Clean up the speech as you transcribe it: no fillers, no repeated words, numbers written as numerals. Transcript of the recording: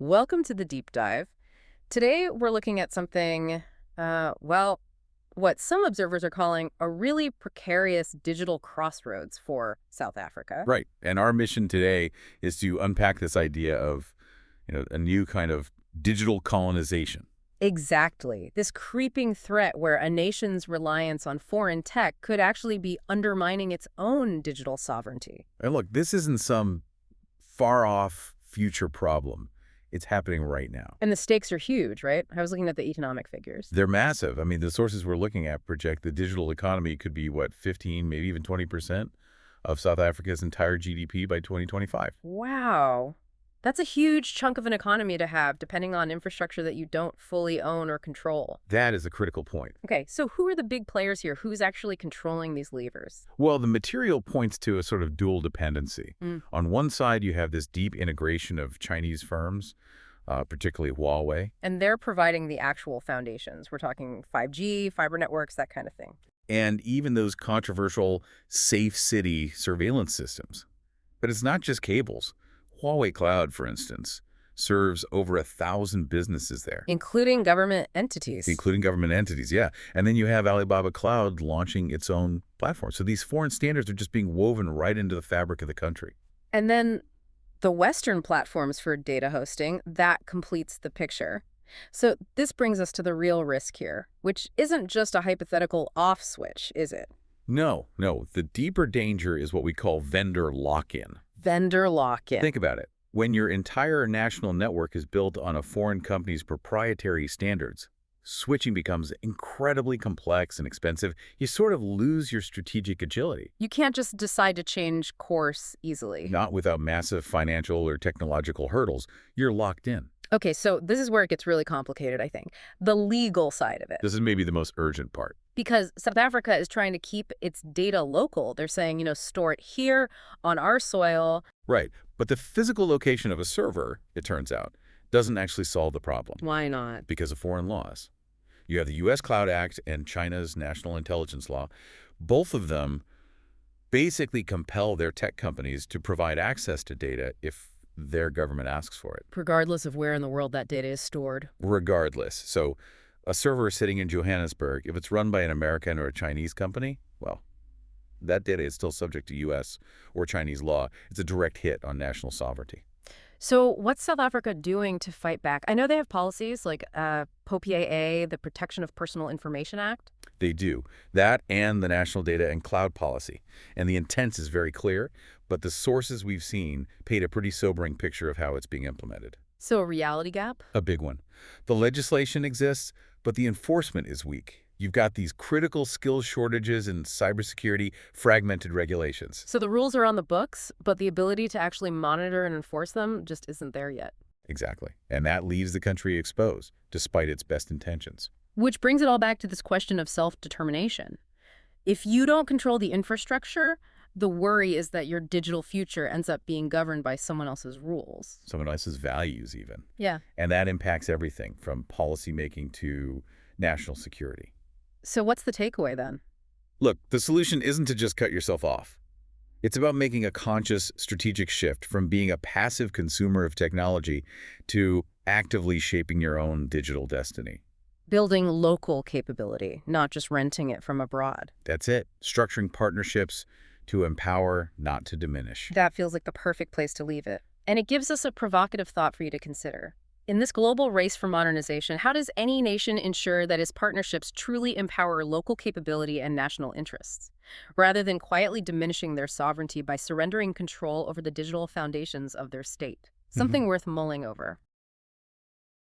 Welcome to the deep dive. Today, we're looking at something, what some observers are calling a really precarious digital crossroads for South Africa. Right. And our mission today is to unpack this idea of, a new kind of digital colonization. Exactly. This creeping threat where a nation's reliance on foreign tech could actually be undermining its own digital sovereignty. And look, this isn't some far-off future problem. It's happening right now. And the stakes are huge, right? I was looking at the economic figures. They're massive. I mean, the sources we're looking at project the digital economy could be, 15, maybe even 20% of South Africa's entire GDP by 2025. Wow. That's a huge chunk of an economy to have, depending on infrastructure that you don't fully own or control. That is a critical point. Okay, so who are the big players here? Who's actually controlling these levers? Well, the material points to a sort of dual dependency. Mm. On one side, you have this deep integration of Chinese firms, particularly Huawei. And they're providing the actual foundations. We're talking 5G, fiber networks, that kind of thing. And even those controversial safe city surveillance systems. But it's not just cables. Huawei Cloud, for instance, serves over 1,000 businesses there. Including government entities. Including government entities, yeah. And then you have Alibaba Cloud launching its own platform. So these foreign standards are just being woven right into the fabric of the country. And then the Western platforms for data hosting, that completes the picture. So this brings us to the real risk here, which isn't just a hypothetical off switch, is it? No. The deeper danger is what we call vendor lock-in. Vendor lock-in. Think about it. When your entire national network is built on a foreign company's proprietary standards, switching becomes incredibly complex and expensive. You sort of lose your strategic agility. You can't just decide to change course easily. Not without massive financial or technological hurdles. You're locked in. Okay, so this is where it gets really complicated, I think. The legal side of it. This is maybe the most urgent part. Because South Africa is trying to keep its data local. They're saying, store it here on our soil. Right. But the physical location of a server, it turns out, doesn't actually solve the problem. Why not? Because of foreign laws. You have the U.S. Cloud Act and China's National Intelligence Law. Both of them basically compel their tech companies to provide access to data if their government asks for it. Regardless of where in the world that data is stored. Regardless. So a server sitting in Johannesburg, if it's run by an American or a Chinese company, well, that data is still subject to U.S. or Chinese law. It's a direct hit on national sovereignty. So what's South Africa doing to fight back? I know they have policies like POPIA, the Protection of Personal Information Act. They do. That and the National Data and Cloud Policy. And the intent is very clear, but the sources we've seen paint a pretty sobering picture of how it's being implemented. So a reality gap? A big one. The legislation exists, but the enforcement is weak. You've got these critical skills shortages in cybersecurity, fragmented regulations. So the rules are on the books, but the ability to actually monitor and enforce them just isn't there yet. Exactly. And that leaves the country exposed, despite its best intentions. Which brings it all back to this question of self-determination. If you don't control the infrastructure, the worry is that your digital future ends up being governed by someone else's rules. Someone else's values, even. Yeah. And that impacts everything from policymaking to national security. So what's the takeaway then? Look, the solution isn't to just cut yourself off. It's about making a conscious, strategic shift from being a passive consumer of technology to actively shaping your own digital destiny. Building local capability, not just renting it from abroad. That's it. Structuring partnerships to empower, not to diminish. That feels like the perfect place to leave it. And it gives us a provocative thought for you to consider. In this global race for modernization, how does any nation ensure that its partnerships truly empower local capability and national interests, rather than quietly diminishing their sovereignty by surrendering control over the digital foundations of their state? Something worth mulling over.